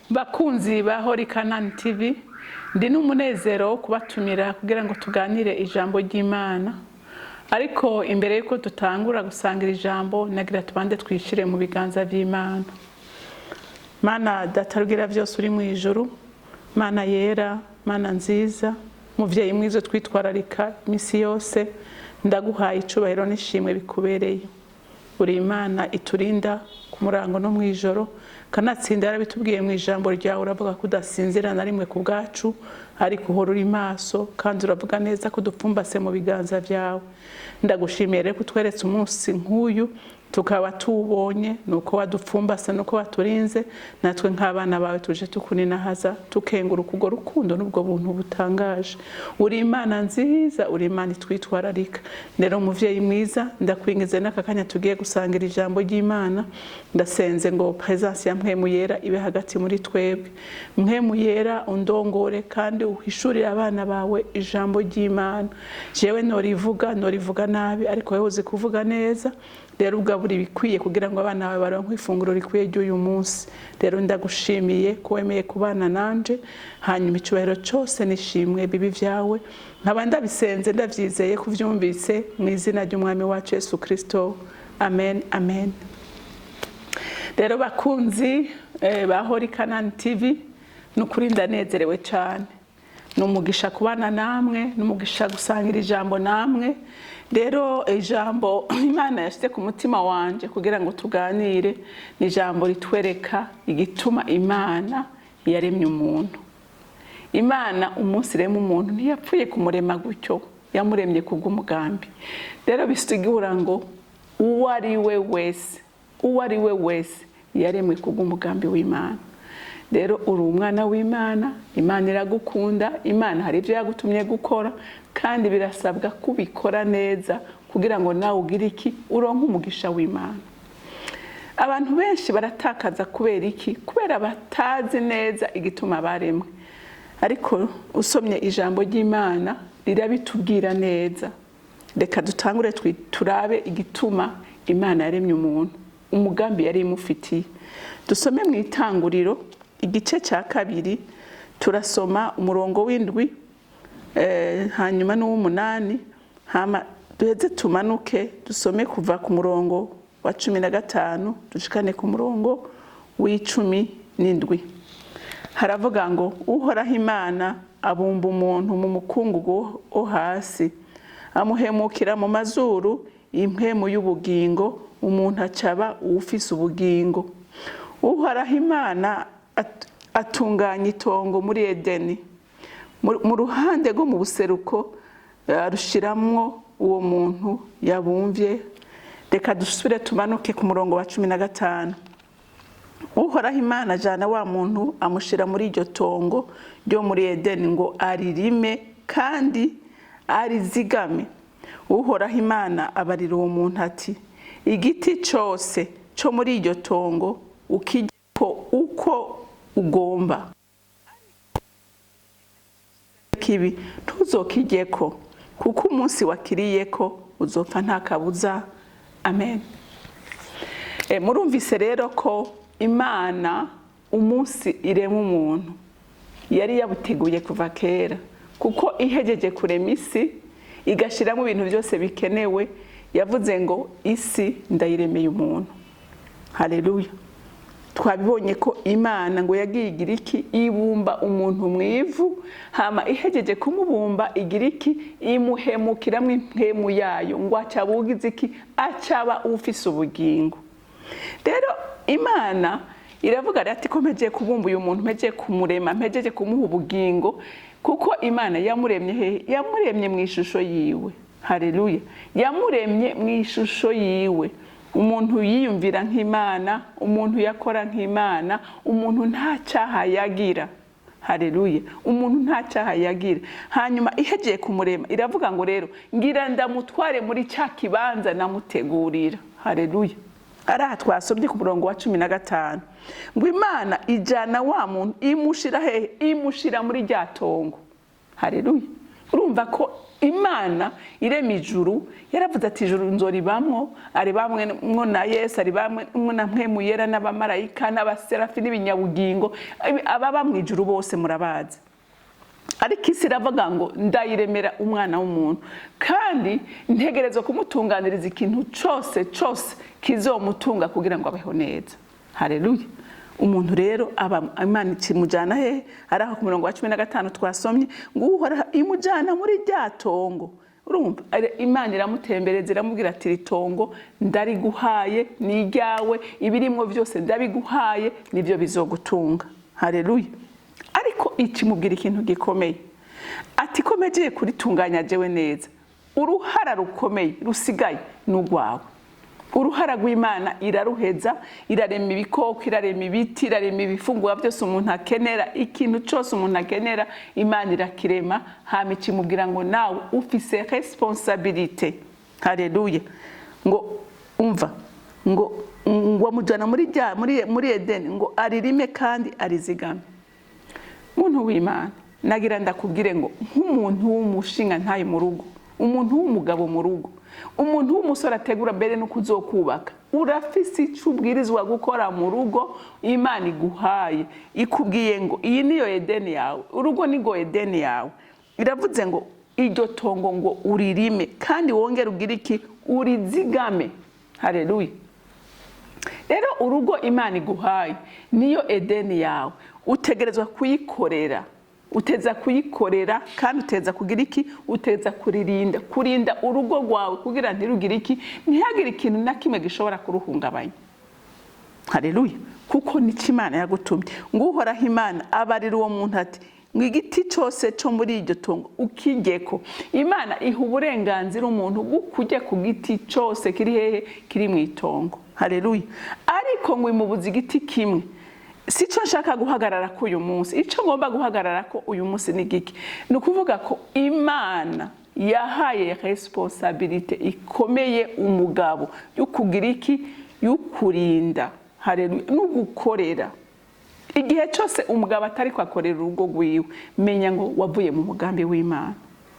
Bakunzi ba Holy Canaan TV, ndi n'umunezero wo kubatumira kugira ngo tuganire ijambo ry'Imana. Ariko imbere yuko dutangura gusangira ijambo, nagira tubande twishire mu biganza by'Imana. Mana datarugira byose uri mu ijuru, Mana yera, Mana nziza, muvyeyi mwizo twitwararika imisi yose, ndaguhaye icubahiro n'ishimwe bikubereye. Uri Imana iturinda ku murango no mwijoro, kanatsinda yarabitubwiye mu ijambo ryawe, uravuga ko udasinzira na rimwe ku bwacu, ariko uhora uri maso kandi uravuga neza ko dupfumbase mu biganza byawe. Ndagushimiye rero kutweretse umunsi nk'uyu tukaba tuwubonye, nuko wadupfumbase nuko waturinze, natwe nk'abana bawe tuje tukuninahaza tukengura ukugo rukundo n'ubwo buntu butangaje. Uri Imana nziza, uri Imana itwitwararika. Rero muvyeyi mwiza, ndakwingize n'aka kanya tugiye gusangira ijambo ry'Imana, ndasenze ngo presence ya Mpwemu Yera ibe hagati muri twebwe. Mpwemu Yera undongore kandi uhishurire abana bawe ijambo ry'Imana. Jewe norivuga nabi, ariko wewe uzi kuvuga neza. Rero ugabura ibikwiye kugira ngo abana bawe baronke ifunguro rikwiye ry'uyu munsi. Rero ndagushimiye ko wemeye kubana nanje, hanyuma icubahiro cyose nishimwe bibi vyawe. Nkaba ndabisenze ndavyizeye kuvyumvise mu izina ry'umwami wacu Yesu Kristo. Amen, amen. Rero bakunzi ba Holy Canaan TV, nukuri ndanezerewe cyane. Numugisha kubana namwe, numugisha gusangira ijambo namwe. Rero ijambo Imana yashyize ku mutima wanje kugira ngo tuganire, ni ijambo ritwereka igituma Imana yaremye umuntu. Imana umunsi irema umuntu ntiyapfuye kumurema gutyo, yamuremye kubw'umugambi. Rero bisigura ngo uwo ari we wese yaremwe kubw'umugambi w'Imana. Rero uri umwana w'Imana, Imana iragukunda, Imana hari ibyo yagutumye gukora, kandi birasabwa kubikora neza kugira ngo nawe ugire iki, uronke umugisha w'Imana. Abantu benshi baratakaza kubera iki? Kubera batazi neza igituma baremwe. Ariko usomye ijambo ry'Imana rirabitubwira neza. Reka dutangure turabe igituma Imana yaremye umuntu, umugambi yari imufitiye. Dusome mu Itanguriro igice cya 2, turasoma umurongo w'indwi hanyuma n'uw'umunani, hama duheze tumanuke dusome kuva ku murongo wa 15 dushikane ku murongo w'17. Haravuga ngo Uhoraho Imana abumba umuntu mu mukungugu wo hasi, amuhemukira mu mazuru impwemu y'ubugingo, umuntu acaba ufise ubugingo. Uhoraho Imana atunganya itongo muri Edeni, mu ruhande rwo mu buseruko arushiramwo uwo muntu yabumvye. Reka dusubire tumanuke ku murongo wa 15. Uhoraho Imana ajana wa muntu amushira muri iryo tongo ryo muri Edeni ngo aririme kandi arizigame. Uhoraho Imana abarira uwo muntu ati, igiti cyose cyo muri iryo tongo ukijyeko uko ugomba, kibi ntuzokijyeko, kuko umunsi wakiriyeko uzopfa nta kabuza. Amen. Murumvise rero ko Imana umunsi irema umuntu yari yabuteguye kuva kera, kuko ihejeje kurema isi igashiramo ibintu byose bikenewe, yavuze ngo isi ndayiremeye umuntu. Haleluya. Twabibonye ko Imana ngo yagiye igira iki, ibumba umuntu mu ivu, hama ihejeje kumubumba igira iki, imuhemukiramwe impwemu yayo ngo acabugize iki, acaba ufise ubugingo. Rero Imana iravuga ati ko mpejeje kubumba uyu muntu, mpejeje kumurema, mpejeje kumuha ubugingo, kuko Imana yamuremye he? Yamuremye mu ishusho yiwe. Haleluya. Yamuremye mu ishusho yiwe. Umuntu yiyumvira nk'Imana, umuntu yakora nk'Imana, umuntu nta cyaha yagira. Haleluya. Umuntu nta cyaha yagira. Hanyuma ihejeje kumurema iravuga ngo rero ngira ndamutware muri cya kibanza namutegurira. Haleluya. Araha twasomye ku murongo wa 15 ngo Imana ijana wa muntu imushira he? Imushira muri rya tongo. Haleluya. Urumva ko Imana irema ijuru yaravuze ati ijuru nzoribamwo, ari bamwe na Yesu, ari bamwe na mpwemu yera n'abamarayika n'abaserafi n'ibinyabugingo, ababa mu ijuru bose murabazi. Ariko isi iravuga ngo ndayiremera umwana w'umuntu, kandi ntegerezwa kumutunganiriza ikintu cyose kizomutunga kugira ngo abeho neza. Haleluya. Umuntu rero Imana ikimujyana he? Araho ku murongo wa 15 twasomye ngo Uhoraho imujyana muri rya tongo. Urumva Imana iramutembereza iramubwira ati ritongo ndariguhaye, ni iryawe, ibirimwo byose ndabiguhaye, nibyo bizogutunga. Haleluya. Ariko ikimubwira ikintu gikomeye, ati komeje kuritunganya jewe neza, uruhara rukomeye rusigaye n'ugwawe. Uruhara rw'Imana iraruheza, irarema ibikoko, irarema ibiti, irarema ibifungurwa byose umuntu akenera, ikintu cyose umuntu akenera Imana irakirema, hama ikimubwira ngo nawe ufise responsabilité. Haleluya. Ngo umva, ngo amujana muri Edeni ngo aririme kandi arizigame. Muntu w'Imana, nagira ndakubwire ngo nk'umuntu w'umushinga ntaye mu rugo, umuntu w'umugabo mu rugo, umuntu w'umusore ategura mbere no kuzokubaka, urafise icyo ubwirizwa gukora mu rugo Imana iguhaye, ikubwiye ngo iyi niyo Edeni yawe, urugo nigo Edeni yawe. Iravuze ngo iryo tongo ngo uririme kandi wongere ugira iki? Urizigame. Haleluya. Rero urugo Imana iguhaye niyo Edeni yawe, utegerezwa kuyikorera. Uteza kuyikorera kandi uteza kugira iki? Uteza kuririnda, kurinda urugo rwawe kugira ntirugire iki? Ntihagire ikintu na kimwe gishobora kuruhungabanya. Haleluya. Kuko ni Imana yagutumye. Ngo Uhoraho Imana abarira uwo muntu ati ngo igiti cyose cyo muri iryo tongo ukigeko. Imana iha uburenganzira umuntu gukujya ku giti cyose kiri hehe? Kiri mu itongo. Haleluya. Ariko ngo imubuze igiti kimwe. Sico nshaka guhagarara ko uyu munsi, ico ngomba guhagarara ko uyu munsi ni giki? Nukuvuga ko Imana yahaye responsabilité ikomeye umugabo yo kugira iki? Yo kurinda. Haleluya. No gukorera. Igihe cyose umugabo atari kwakorera urugo rwiwe, menya ngo wavuye mu mugambi w'Imana.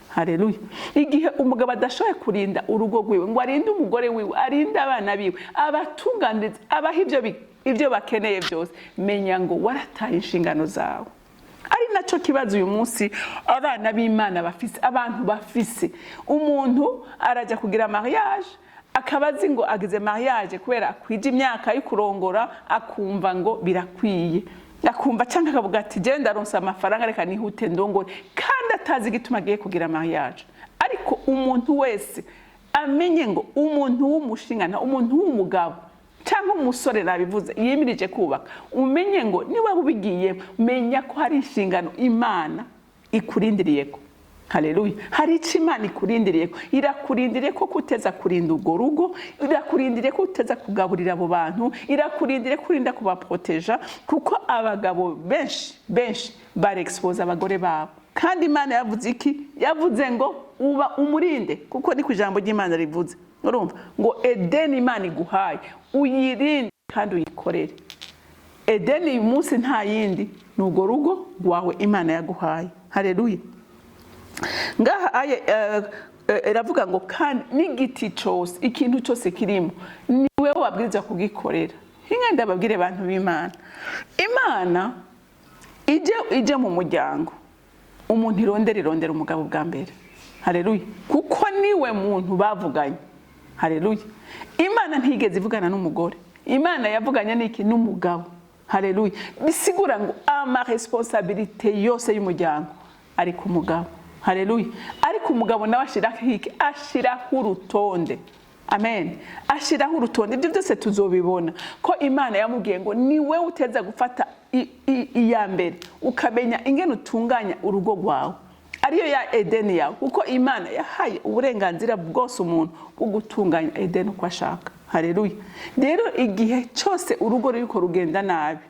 Haleluya. Igihe umugabo adashoboye kurinda urugo rwiwe, ngo arinde umugore wiwe, arinde abana biwe, abatunganiriza, abaha ibyo bakeneye byose, menya ngo warataye inshingano zawe. Ari naco kibazo uyu munsi abana b'Imana bafise, abantu bafise. Umuntu araja kugira mariage, akabazi ngo agize mariage kubera kwije imyaka yo kurongora, akumva ngo birakwiye. Akumva cyangwa akavuga ati je ndaronsa amafaranga reka nihute ndongore, kandi atazi gituma agiye kugira mariage. Ariko umuntu wese amenye ngo umuntu w'umushingana, umuntu w'umugabo cyangwa umusore nabivuze yimirije kubaka, umenye ngo niba ubigiye, menya ko hari inshingano Imana ikurindiriyeko. Haleluya. Hari icyo Imana ikurindiriyeko. Irakurindiriye ko kuteza kurinda urwo rugo, irakurindiriye ko uteza kugaburira abo bantu, irakurindiriye kurinda kubaproteja, kuko abagabo benshi barexpose abagore babo. Kandi Imana yavuze iki? Yavuze ngo uba umurinde, kuko ni ku ijambo ry'Imana rivuze. Urumva ngo Edeni Imana iguhaye uyirinde kandi uyikorere. Edeni uyu munsi nta yindi, n'urwo rugo rwawe Imana yaguhaye. Haleluya. Ngaha iravuga ngo kandi n'igiti cyose, ikintu cyose kirimo, ni wewe wabwirizwa kugikorera. Hinga ndababwire abantu b'Imana, Imana ije mu muryango, umuntu irondera umugabo bwa mbere. Haleluya. Kuko niwe muntu bavuganye. Haleluya. Imana ntigeze ivugana n'umugore, Imana yavuganye n'iki? N'umugabo. Haleluya. Bisigura ngo ama responsabilité yose y'umuryango ari ku mugabo. Haleluya. Ariko umugabo nawe ashiraho urutonde. Amen. Ashiraho urutonde. Ibyo byose tuzobibona ko Imana yamubwiye ngo niwe uteza gufata iya mbere, ukamenya ingene utunganya urugo rwawe, ariyo ya Edeni yawe, kuko Imana yahaye uburenganzira bwose umuntu bwo gutunganya Edeni uko ashaka. Haleluya. Rero igihe cyose urugo ruriko rugenda nabi,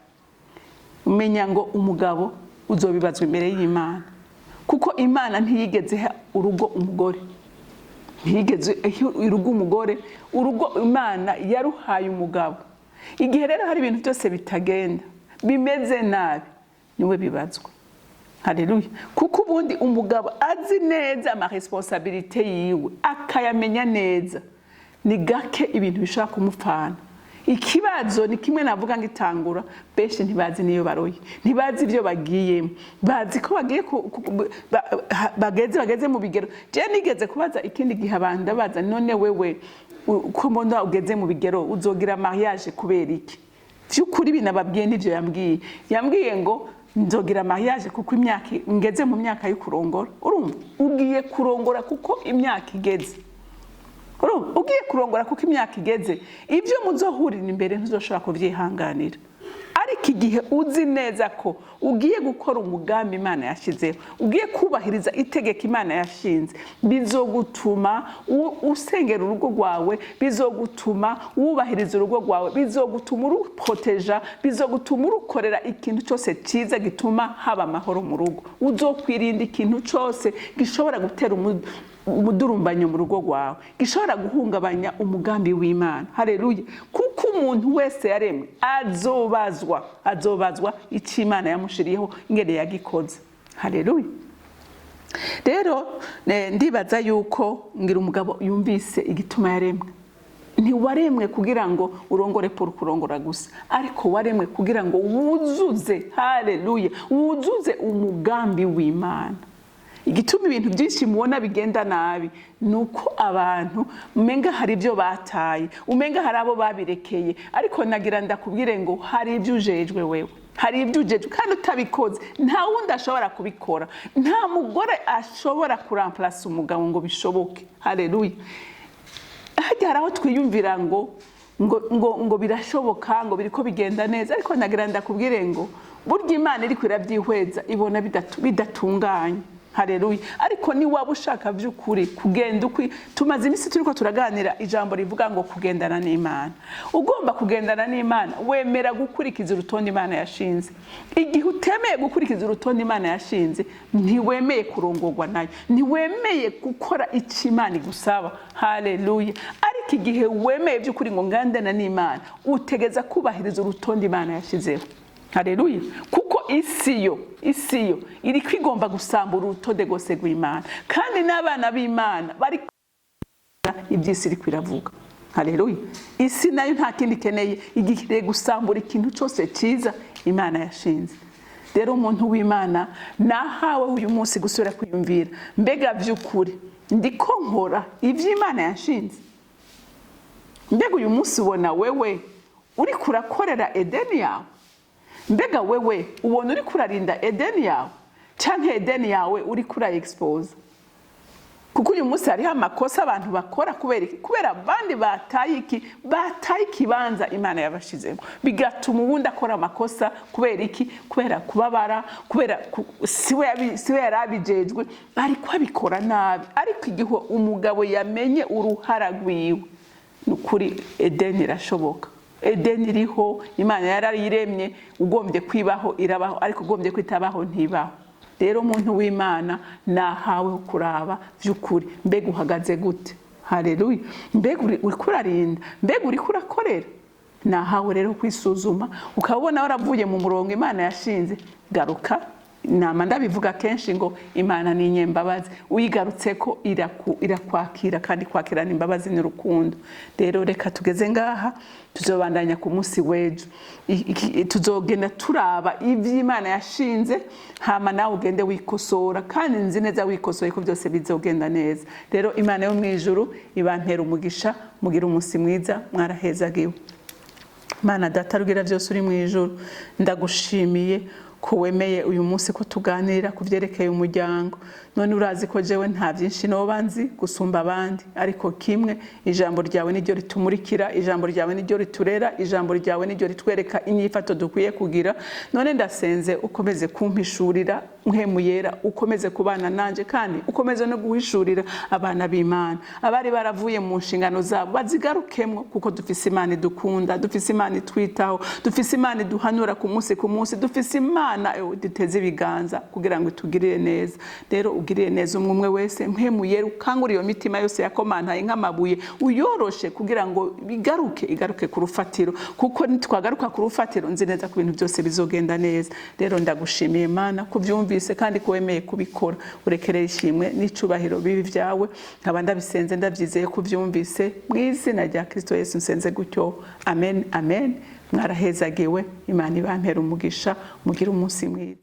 umenya ngo umugabo uzobibazwa imbere y'Imana, kuko Imana ntiyigeze urugo umugore, ntiyigeze urugo umugore, urugo Imana yaruhaye umugabo. Igihe rero hari ibintu byose bitagenda, bimeze nabi, niwe bibazwa. Haleluya. Kuko ubundi umugabo azi neza ama responsabilité yiwe akayamenya neza, ni gake ibintu bishobora kumupfana. Ikibazo ni kimwe navuga ngitangura, benshi ntibazi niyo baroye, ntibazi ibyo bagiyemo, bazi ko bagiye bageze mu bigero. Je nigeze kubaza ikindi gihe abanda baza, none wewe ko mbona ugeze mu bigero uzogira mariage kubera iki? Vyukuri binababwiye n'ivyo yambwiye ngo nzogira mariage kuko imyaka ngeze mu myaka yo kurongora. Urumva ugiye kurongora kuko imyaka igeze. Ugiye kurongora kuko imyaka igeze, ibyo muzohurira imbere ntuzoshobora kuvyihanganira. Ariko igihe uzi neza ko ugiye gukora umugambi Imana yashizeho, ugiye kubahiriza itegeko Imana yashinze, bizogutuma usengera urugo rwawe, bizogutuma wubahiriza urugo rwawe, bizogutuma uruproteja, bizogutuma urukorera ikintu cyose cyiza gituma haba amahoro mu rugo. Uzokwirinda ikintu cyose gishobora gutera umudurumbanyo mu rugo rwawe, gishobora guhungabanya umugambi w'Imana. Haleluya. Kuko umuntu wese yaremwe azobazwa icyo Imana yamushiriyeho ingene yagikoze. Haleluya. Rero ndibaza yuko ngira umugabo yumvise igituma yaremwe. Ntiwaremwe kugira ngo urongore por kurongora gusa, ariko waremwe kugira ngo wuzuze, haleluya, wuzuze umugambi w'Imana. Igituma ibintu byinshi mubona bigenda nabi nuko abantu umenga hari ibyo bataye, umenga hari abo babirekeye, ariko nagira ndakubwire ngo hari ibyo ujejwe wewe, hari ibyo ujejwe kandi utabikoze nta wundi ashobora kubikora. Nta mugore ashobora kuramplace umugabo ngo bishoboke. Haleluya. Hajya haraho twiyumvira ngo birashoboka, ngo biriko bigenda neza, ariko nagira ndakubwire ngo burya Imana iri kwirabyihweza ibona bidatunganye. Haleluya. Ariko ni waba ushaka by'ukuri kugenda tumaze iminsi turiko turaganira ijambo rivuga ngo kugendana n'Imana. Ugomba kugendana n'Imana wemera gukurikiza urutonde Imana yashinze. Igihe utemeye gukurikiza urutonde Imana yashinze, ntiwemeye kurongorwa nayo, ntiwemeye gukora icyo Imana igusaba. Haleluya. Ariko igihe wemeye by'ukuri ngo ngandana n'Imana, utegeza kubahiriza urutonde Imana yashizeho. Haleluya. Kuko isi yo iri kwigomba gusambura urutonde rwose rw'Imana, kandi n'abana b'Imana bari iby'isi iri kwiravuga. Haleluya. Isi nayo nta kindi keneye, igihe gusambura ikintu cyose cyiza Imana yashinze. Rero umuntu w'Imana nahawe uyu munsi gusura kwiyumvira, mbega by'ukuri ndiko nkora iby'Imana yashinze? Mbega uyu munsi ubona wewe uri kurakorera Edeni yawe? Mbega wewe ubona uri kurarinda Edeni yawe canke Edeni yawe uri kura expose? Kuko uyu munsi hariho amakosa abantu bakora kubera abandi bataye ikibanza Imana yabashizemo, bigatuma ubundi akora amakosa kubera kubabara, kubera siwe yarabijejwe, ariko abikora nabi. Ariko igihe umugabo yamenye uruhara rwiwe, nukuri Edeni irashoboka. Edeni iriho, Imana yarayiremye, ugombye kwibaho irabaho, ariko ugombye kwitabaho ntibaho. Rero umuntu w'Imana nahawe kuraba by'ukuri mbega uhagaze gute. Haleluya. Mbega uri kurarinda, mbega uri kurakorera. Nahawe rero kwisuzuma ukabona waravuye mu murongo Imana yashinze, garuka. Nama ndabivuga kenshi ngo Imana ni inyembabazi, uyigarutse ko irakwakira, kandi kwakirana imbabazi n'urukundo. Rero reka tugeze ngaha, tuzobandanya ku munsi w'ejo, tuzogenda turaba ivy'Imana yashinze, hama nawe ugende wikosora, kandi nzi neza wikosoye ko byose bizogenda neza. Rero Imana yo mwijuru ibantera umugisha, mugira umunsi mwiza, mwarahezagiwe. Mana data rugira byose uri mwijuru, ndagushimiye ko wemeye uyu munsi ko tuganira kuvyerekeye umuryango. None urazi ko jewe nta byinshi nobanzi gusumba abandi, ariko kimwe ijambo ryawe niryo ritumurikira, ijambo ryawe niryo riturera, ijambo ryawe niryo ritwereka inyifato dukwiye kugira. None ndasenze ukomeze kumpishurira Mpwemu Yera, ukomeze kubana nanje, kandi ukomeze no guhishurira abana b'Imana abari baravuye mu nshingano zabo, bazigarukemwo, kuko dufise Imana idukunda, dufise Imana itwitaho, dufise Imana iduhanura ku munsi, dufise Imana duteze ibiganza kugira ngo itugirire neza. Rero ugirire neza umwe wese, Mpwemu Yera, ukangura iyo mitima yose yakomantaye nk'amabuye, uyoroshe kugira ngo igaruke ku rufatiro, kuko nitwagaruka ku rufatiro nzi neza ko ibintu byose bizogenda neza. Rero ndagushimiye Mana kubyumva wavyumvise kandi ko wemeye kubikora urekerera ishimwe n'icubahiro bibi vyawe nkaba ndabisenze ndavyizeye ko uvyumvise mu izina rya Kristo Yesu nsenze gutyo amen amen mwarahezagiwe Imana ibampera umugisha mugire umunsi mwiza